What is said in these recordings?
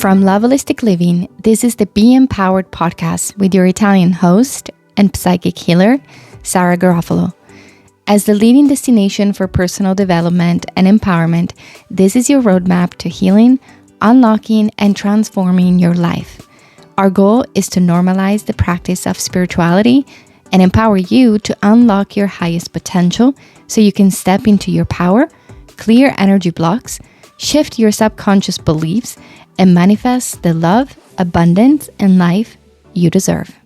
From Lovelistic Living, this is the Be Empowered podcast with your Italian host and psychic healer, Sara. As the leading destination for personal development and empowerment, this is your roadmap to healing, unlocking, and transforming your life. Our goal is to normalize the practice of spirituality and empower you to unlock your highest potential so you can step into your power, clear energy blocks, shift your subconscious beliefs, and manifest the love, abundance, and life you deserve.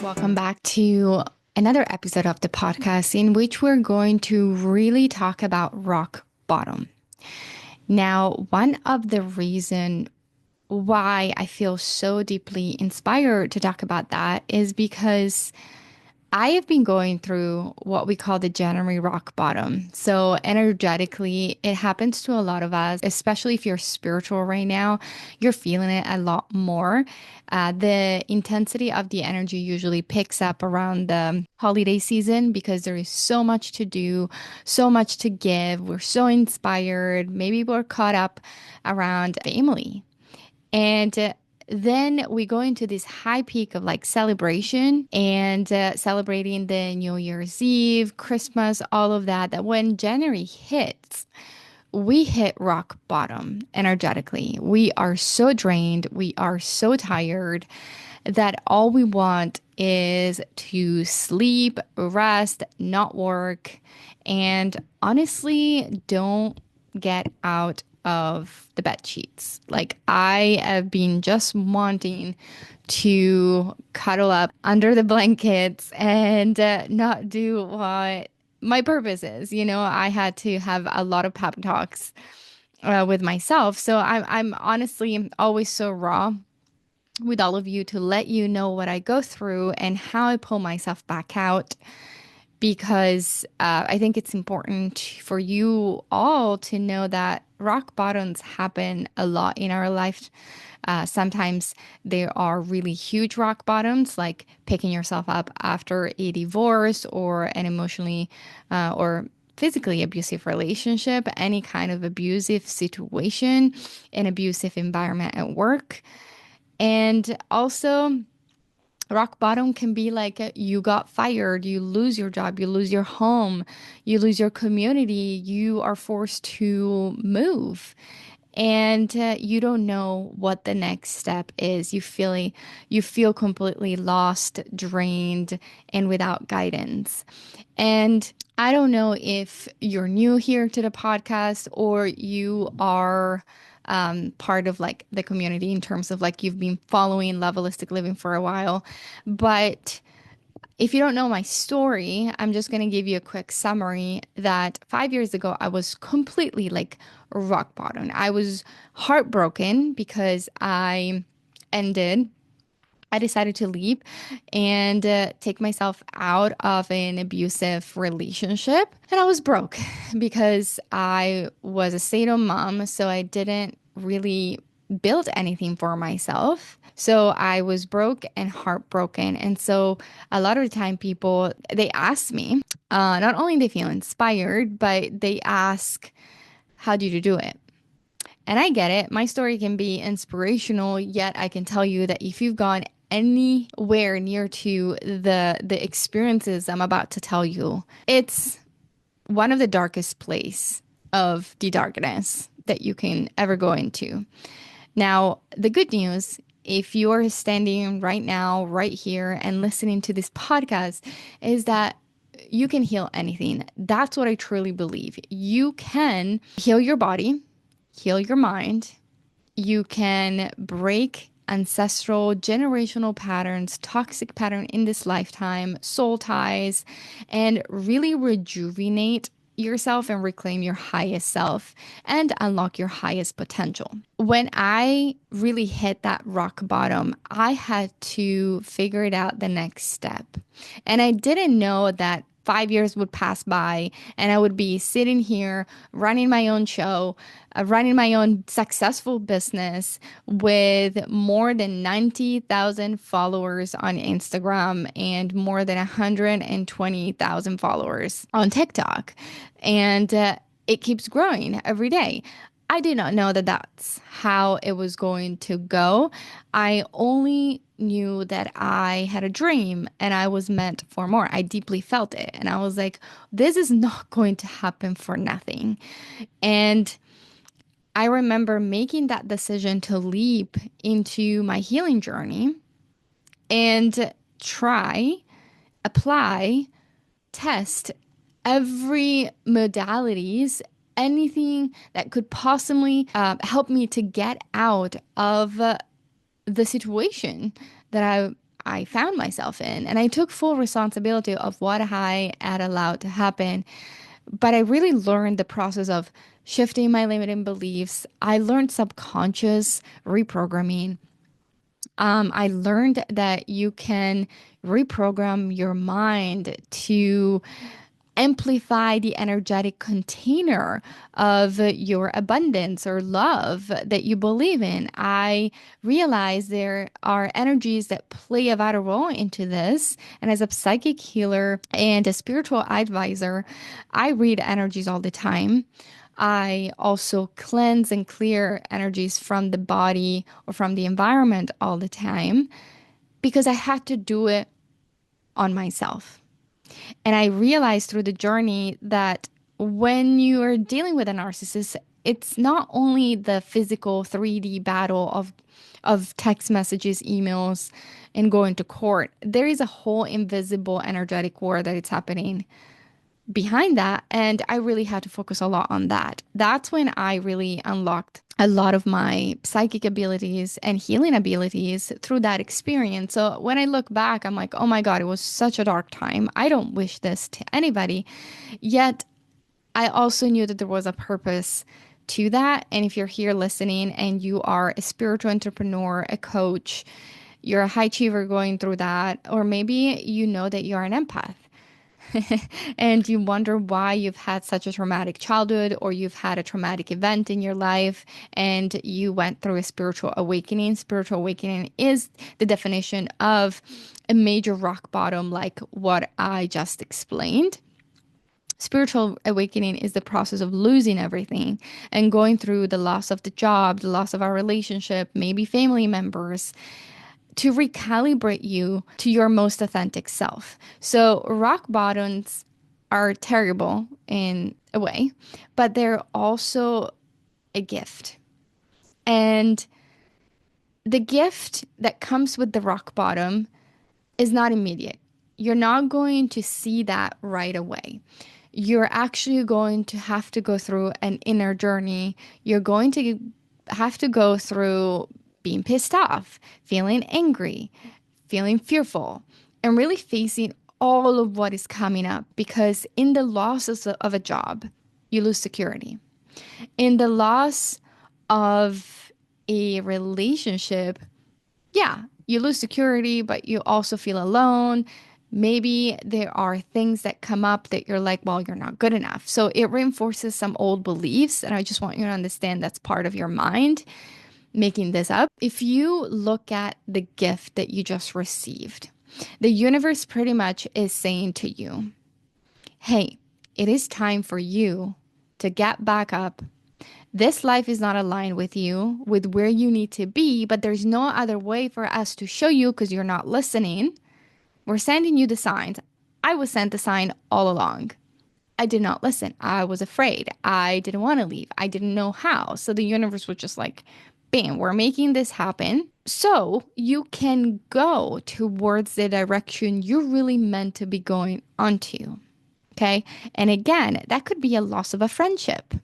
Welcome back to another episode of the podcast in which we're going to really talk about rock bottom. Now, one of the reasons why I feel so deeply inspired to talk about that is because I have been going through what we call the January rock bottom. So energetically, it happens to a lot of us, especially if you're spiritual right now, you're feeling it a lot more. The intensity of the energy usually picks up around the holiday season because there is so much to do, so much to give. We're so inspired. Maybe we're caught up around family. And then we go into this high peak of like celebration and celebrating the New Year's Eve, Christmas, all of that. That when January hits, we hit rock bottom energetically. We are so drained. We are so tired that all we want is to sleep, rest, not work, and honestly, don't get out of the bed sheets. Like I have been just wanting to cuddle up under the blankets and not do what my purpose is. You know, I had to have a lot of pep talks with myself. So I'm honestly always so raw with all of you to let you know what I go through and how I pull myself back out, because I think it's important for you all to know that rock bottoms happen a lot in our life. Sometimes there are really huge rock bottoms, like picking yourself up after a divorce or an emotionally or physically abusive relationship, any kind of abusive situation, an abusive environment at work. And also, rock bottom can be like you got fired, you lose your job, you lose your home, you lose your community, you are forced to move. And you don't know what the next step is. You feel completely lost, drained, and without guidance. And I don't know if you're new here to the podcast or you are part of like the community in terms of like you've been following Lovelistic Living for a while. But if you don't know my story, I'm just going to give you a quick summary that 5 years ago, I was completely like rock bottom. I was heartbroken because I decided to leave and take myself out of an abusive relationship. And I was broke because I was a stay-at-home mom, so I didn't really build anything for myself. So I was broke and heartbroken. And so a lot of the time people, they ask me, not only they feel inspired, but they ask, how did you do it? And I get it. My story can be inspirational, yet I can tell you that if you've gone anywhere near to the experiences I'm about to tell you, it's one of the darkest place of the darkness that you can ever go into. Now, the good news, if you're standing right now, right here, and listening to this podcast, is that you can heal anything. That's what I truly believe. You can heal your body, heal your mind. You can break ancestral, generational patterns, toxic pattern in this lifetime, soul ties, and really rejuvenate yourself and reclaim your highest self and unlock your highest potential. When I really hit that rock bottom, I had to figure it out the next step. And I didn't know that 5 years would pass by and I would be sitting here running my own show, running my own successful business with more than 90,000 followers on Instagram and more than 120,000 followers on TikTok. And it keeps growing every day. I did not know that that's how it was going to go. I only knew that I had a dream and I was meant for more. I deeply felt it. And I was like, this is not going to happen for nothing. And I remember making that decision to leap into my healing journey and try, apply, test every modalities, anything that could possibly help me to get out of the situation that I found myself in. And I took full responsibility of what I had allowed to happen. But I really learned the process of shifting my limiting beliefs. I learned subconscious reprogramming. I learned that you can reprogram your mind to amplify the energetic container of your abundance or love that you believe in. I realize there are energies that play a vital role into this. And as a psychic healer and a spiritual advisor, I read energies all the time. I also cleanse and clear energies from the body or from the environment all the time because I had to do it on myself. And I realized through the journey that when you are dealing with a narcissist, it's not only the physical 3D battle of text messages, emails, and going to court. There is a whole invisible energetic war that is happening behind that. And I really had to focus a lot on that. That's when I really unlocked a lot of my psychic abilities and healing abilities through that experience. So when I look back, I'm like, oh my God, it was such a dark time. I don't wish this to anybody. Yet I also knew that there was a purpose to that. And if you're here listening and you are a spiritual entrepreneur, a coach, you're a high achiever going through that, or maybe you know that you're an empath and you wonder why you've had such a traumatic childhood or you've had a traumatic event in your life and you went through a spiritual awakening. Spiritual awakening is the definition of a major rock bottom, like what I just explained. Spiritual awakening is the process of losing everything and going through the loss of the job, the loss of our relationship, maybe family members, to recalibrate you to your most authentic self. So, rock bottoms are terrible in a way, but they're also a gift. And the gift that comes with the rock bottom is not immediate. You're not going to see that right away. You're actually going to have to go through an inner journey. You're going to have to go through being pissed off, feeling angry, feeling fearful, and really facing all of what is coming up. Because in the losses of a job, you lose security. In the loss of a relationship, yeah, you lose security, but you also feel alone. Maybe there are things that come up that you're like, well, you're not good enough. So it reinforces some old beliefs. And I just want you to understand that's part of your mind making this up. If you look at the gift that you just received, the universe pretty much is saying to you, hey, it is time for you to get back up. This life is not aligned with you, with where you need to be, but there's no other way for us to show you because you're not listening. We're sending you the signs. I was sent the sign all along. I did not listen. I was afraid. I didn't want to leave. I didn't know how. So the universe was just like, bam, we're making this happen. So you can go towards the direction you're really meant to be going onto. Okay. And again, that could be a loss of a friendship.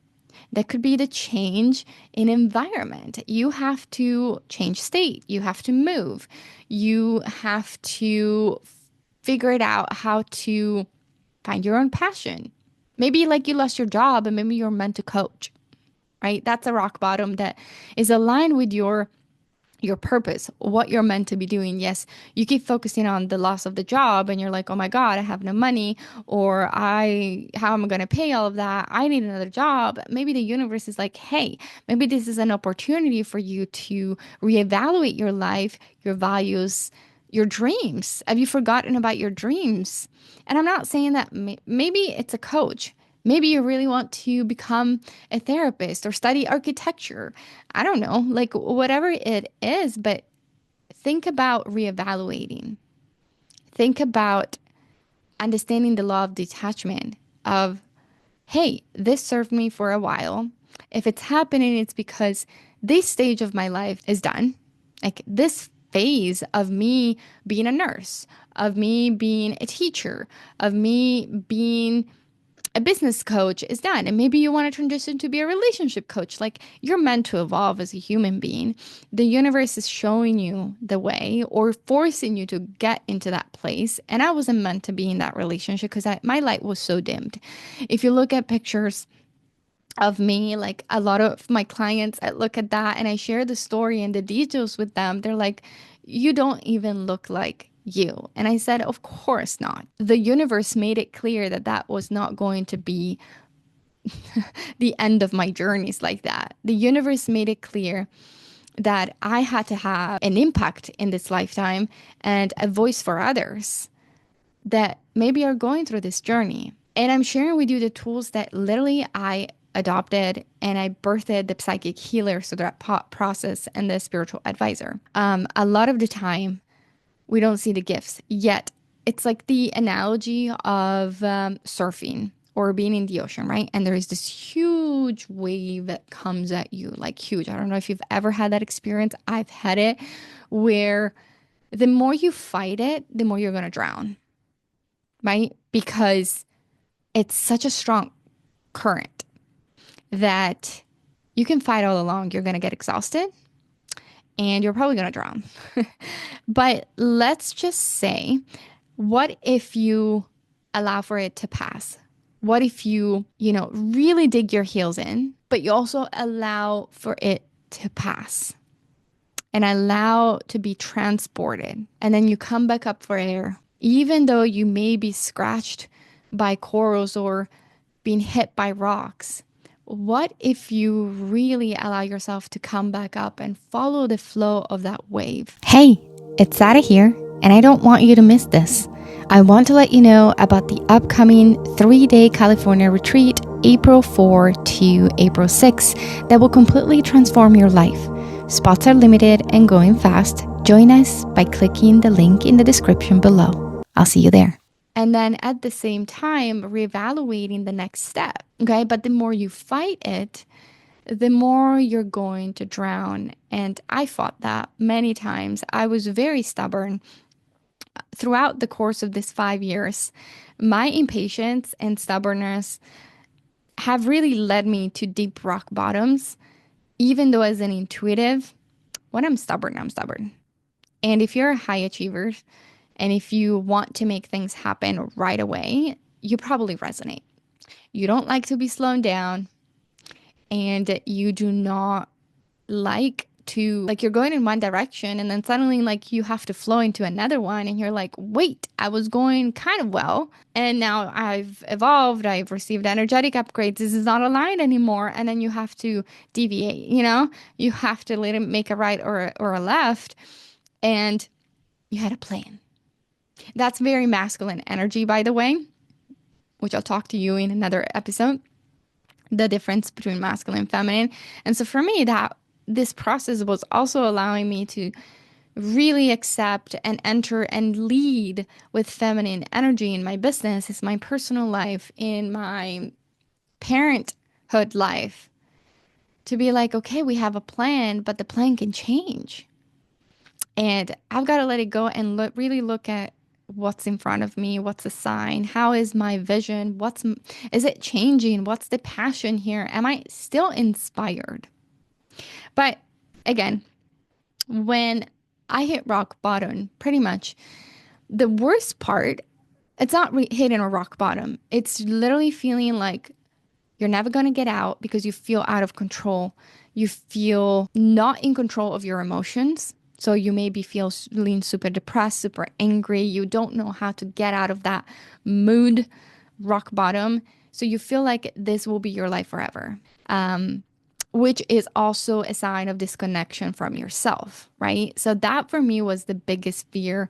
That could be the change in environment. You have to change state. You have to move. You have to figure it out how to find your own passion. Maybe like you lost your job and maybe you're meant to coach, right? That's a rock bottom that is aligned with your purpose, what you're meant to be doing. Yes, you keep focusing on the loss of the job and you're like, oh my God, I have no money, or how am I going to pay all of that? I need another job. Maybe the universe is like, hey, maybe this is an opportunity for you to reevaluate your life, your values, your dreams. Have you forgotten about your dreams? And I'm not saying that maybe it's a coach. Maybe you really want to become a therapist or study architecture. I don't know, like whatever it is, but think about reevaluating. Think about understanding the law of detachment of, hey, this served me for a while. If it's happening, it's because this stage of my life is done. Like this phase of me being a nurse, of me being a teacher, of me being a business coach is done. And maybe you want to transition to be a relationship coach. Like you're meant to evolve as a human being. The universe is showing you the way or forcing you to get into that place. And I wasn't meant to be in that relationship because my light was so dimmed. If you look at pictures of me, like a lot of my clients, I look at that and I share the story and the details with them. They're like, you don't even look like you. And I said, of course not. The universe made it clear that that was not going to be the end of my journeys like that. The universe made it clear that I had to have an impact in this lifetime and a voice for others that maybe are going through this journey. And I'm sharing with you the tools that literally I adopted and I birthed the psychic healer, so that process, and the spiritual advisor. A lot of the time, we don't see the gifts yet. It's like the analogy of surfing or being in the ocean, right? And there is this huge wave that comes at you, like huge. I don't know if you've ever had that experience. I've had it where the more you fight it, the more you're going to drown, right? Because it's such a strong current that you can fight all along. You're going to get exhausted and you're probably going to drown. But let's just say, what if you allow for it to pass? What if you, really dig your heels in, but you also allow for it to pass and allow to be transported? And then you come back up for air, even though you may be scratched by corals or being hit by rocks. What if you really allow yourself to come back up and follow the flow of that wave? Hey, it's Sara here, and I don't want you to miss this. I want to let you know about the upcoming 3-day California retreat, April 4 to April 6, that will completely transform your life. Spots are limited and going fast. Join us by clicking the link in the description below. I'll see you there. And then at the same time, reevaluating the next step. Okay. But the more you fight it, the more you're going to drown. And I fought that many times. I was very stubborn throughout the course of this 5 years. My impatience and stubbornness have really led me to deep rock bottoms, even though as an intuitive, when I'm stubborn, I'm stubborn. And if you're a high achiever, and if you want to make things happen right away, you probably resonate. You don't like to be slowed down, and you do not like to, like, you're going in one direction and then suddenly like you have to flow into another one and you're like, wait, I was going kind of well and now I've evolved, I've received energetic upgrades, this is not aligned anymore. And then you have to deviate, you have to let it make a right or a left, and you had a plan. That's very masculine energy, by the way, which I'll talk to you in another episode, the difference between masculine and feminine. And so for me, that this process was also allowing me to really accept and enter and lead with feminine energy in my business, in my personal life, in my parenthood life, to be like, okay, we have a plan, but the plan can change. And I've got to let it go and really look at what's in front of me. What's the sign? How is my vision? Is it changing? What's the passion here? Am I still inspired? But again, when I hit rock bottom, pretty much the worst part, it's not hitting a rock bottom. It's literally feeling like you're never going to get out because you feel out of control. You feel not in control of your emotions. So you maybe feeling super depressed, super angry. You don't know how to get out of that mood, rock bottom. So you feel like this will be your life forever, which is also a sign of disconnection from yourself, right? So that for me was the biggest fear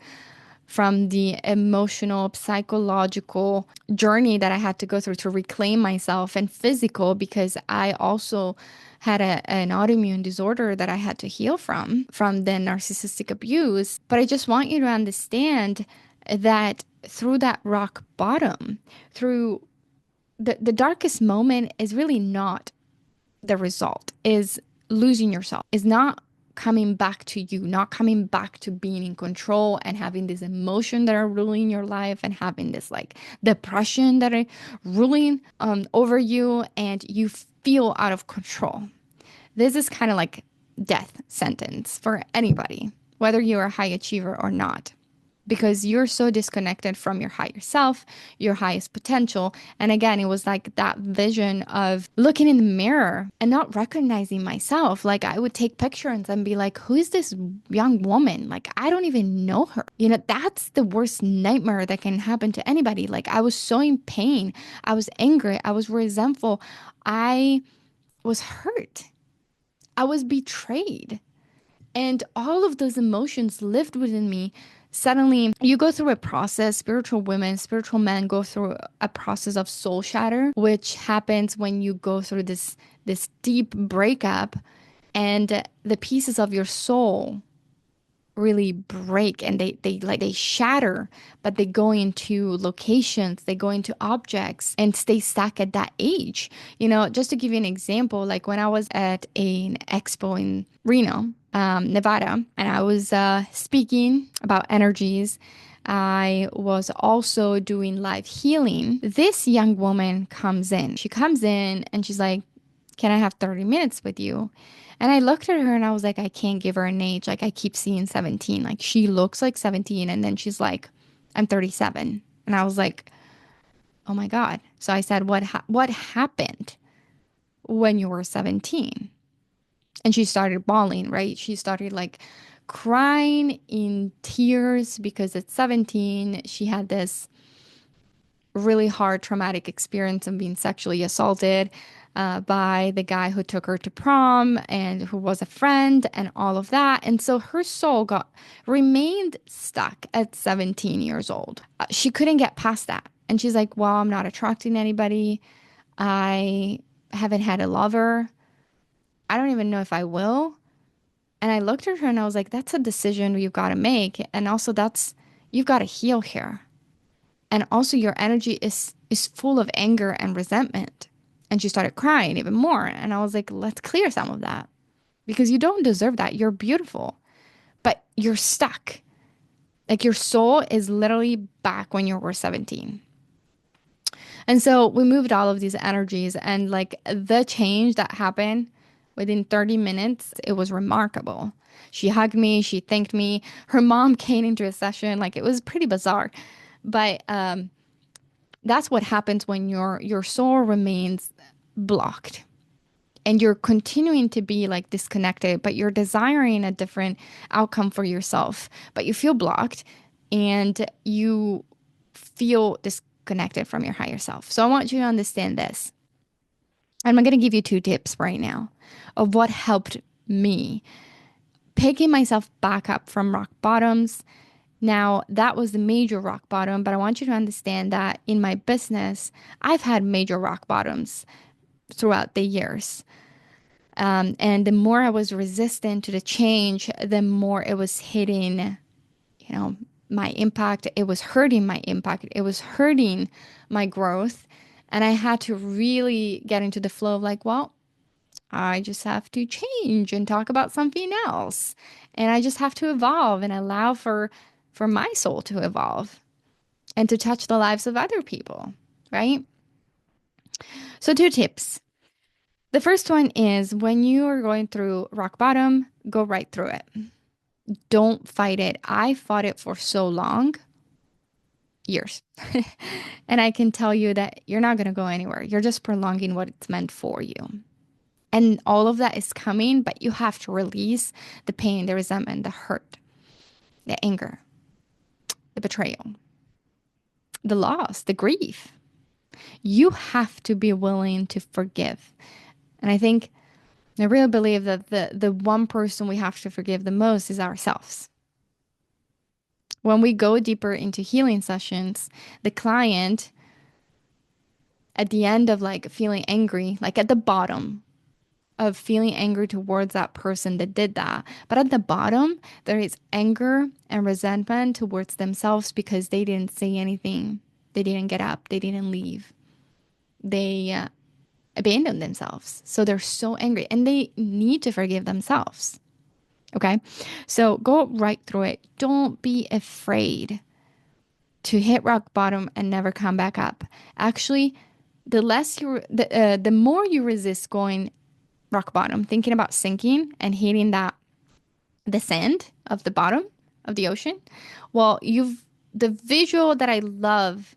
from the emotional, psychological journey that I had to go through to reclaim myself, and physical, because I also had an autoimmune disorder that I had to heal from the narcissistic abuse. But I just want you to understand that through that rock bottom, through the darkest moment is really not the result, is losing yourself, is not coming back to you, not coming back to being in control and having this emotion that are ruling your life, and having this like depression that are ruling over you, and you feel out of control. This is kind of like death sentence for anybody, whether you're a high achiever or not, because you're so disconnected from your higher self, your highest potential. And again, it was like that vision of looking in the mirror and not recognizing myself. Like I would take pictures and be like, who is this young woman? Like, I don't even know her. You know, that's the worst nightmare that can happen to anybody. Like, I was so in pain. I was angry. I was resentful. I was hurt. I was betrayed. And all of those emotions lived within me. Suddenly, you go through a process, spiritual women, spiritual men go through a process of soul shatter, which happens when you go through this deep breakup, and the pieces of your soul really break, and they shatter, but they go into locations, they go into objects and stay stuck at that age. You know, just to give you an example, like when I was at an expo in Reno, Nevada, and I was speaking about energies. I was also doing live healing. This young woman comes in. She comes in and she's like, can I have 30 minutes with you? And I looked at her and I was like, I can't give her an age. Like, I keep seeing 17. Like, she looks like 17. And then she's like, I'm 37. And I was like, oh my God. So I said, what happened when you were 17? And she started bawling, right? She started like crying in tears because at 17, she had this really hard traumatic experience of being sexually assaulted by the guy who took her to prom and who was a friend and all of that. And so her soul remained stuck at 17 years old. She couldn't get past that. And she's like, well, I'm not attracting anybody. I haven't had a lover. I don't even know if I will. And I looked at her and I was like, that's a decision you've got to make. And also you've got to heal here. And also your energy is full of anger and resentment. And she started crying even more. And I was like, let's clear some of that, because you don't deserve that. You're beautiful, but you're stuck. Like, your soul is literally back when you were 17. And so we moved all of these energies, and like the change that happened within 30 minutes, it was remarkable. She hugged me. She thanked me. Her mom came into a session. Like, it was pretty bizarre. But that's what happens when your soul remains blocked and you're continuing to be like disconnected, but you're desiring a different outcome for yourself, but you feel blocked and you feel disconnected from your higher self. So I want you to understand this. And I'm going to give you 2 tips right now of what helped me picking myself back up from rock bottoms. Now, that was the major rock bottom, but I want you to understand that in my business, I've had major rock bottoms throughout the years. And the more I was resistant to the change, the more it was hitting, my impact. It was hurting my impact. It was hurting my growth. And I had to really get into the flow of like, well, I just have to change and talk about something else. And I just have to evolve and allow for my soul to evolve and to touch the lives of other people, right? So 2 tips. The first one is when you are going through rock bottom, go right through it. Don't fight it. I fought it for so long, years. And I can tell you that you're not going to go anywhere. You're just prolonging what it's meant for you. And all of that is coming, but you have to release the pain, the resentment, the hurt, the anger, the betrayal, the loss, the grief. You have to be willing to forgive. And I really believe that the one person we have to forgive the most is ourselves. When we go deeper into healing sessions, the client at the end of like feeling angry, like at the bottom of feeling angry towards that person that did that. But at the bottom, there is anger and resentment towards themselves because they didn't say anything. They didn't get up. They didn't leave. They abandoned themselves. So they're so angry and they need to forgive themselves. Okay. So go right through it. Don't be afraid to hit rock bottom and never come back up. Actually, the more you resist going rock bottom, thinking about sinking and hitting that the sand of the bottom of the ocean, well, the visual that I love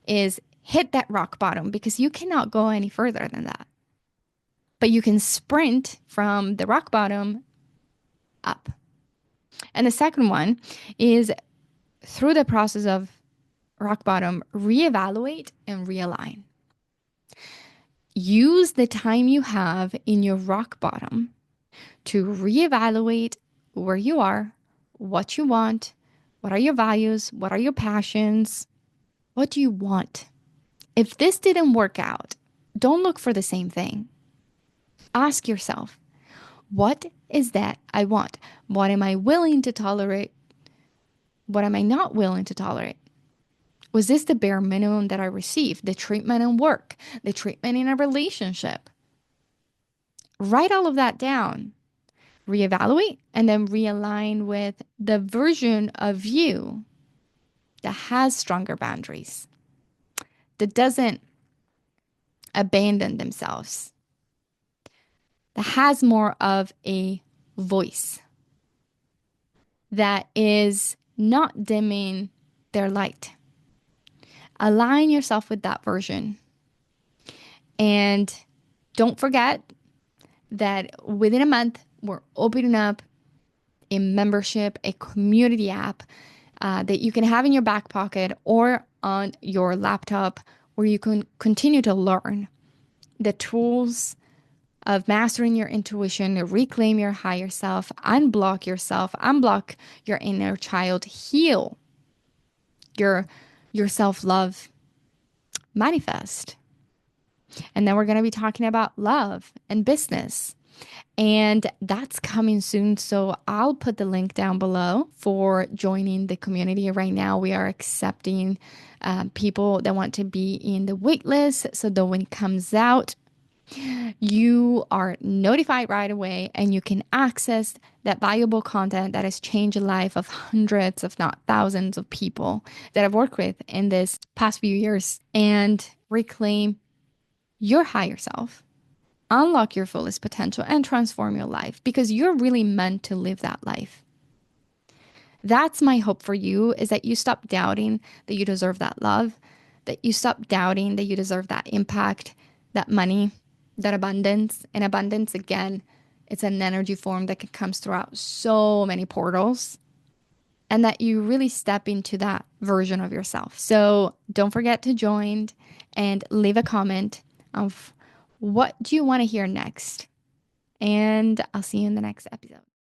is hit that rock bottom because you cannot go any further than that. But you can sprint from the rock bottom up. And the second one is through the process of rock bottom, reevaluate and realign. Use the time you have in your rock bottom to reevaluate where you are, what you want, what are your values, what are your passions, what do you want? If this didn't work out, don't look for the same thing. Ask yourself, what is that I want? What am I willing to tolerate? What am I not willing to tolerate? Was this the bare minimum that I received? The treatment in work, the treatment in a relationship? Write all of that down. Reevaluate and then realign with the version of you that has stronger boundaries, that doesn't abandon themselves, that has more of a voice, that is not dimming their light. Align yourself with that version. And don't forget that within a month, we're opening up a membership, a community app that you can have in your back pocket or on your laptop where you can continue to learn the tools of mastering your intuition, reclaim your higher self, unblock yourself, unblock your inner child, heal your self-love, manifest. And then we're going to be talking about love and business. And that's coming soon. So I'll put the link down below for joining the community. Right now, we are accepting people that want to be in the wait list so that when it comes out, you are notified right away and you can access that valuable content that has changed the life of hundreds, if not thousands of people that I've worked with in this past few years and reclaim your higher self, unlock your fullest potential and transform your life because you're really meant to live that life. That's my hope for you, is that you stop doubting that you deserve that love, that you stop doubting that you deserve that impact, that money, that abundance. And abundance, again, it's an energy form that comes throughout so many portals, and that you really step into that version of yourself. So don't forget to join and leave a comment of what do you want to hear next. And I'll see you in the next episode.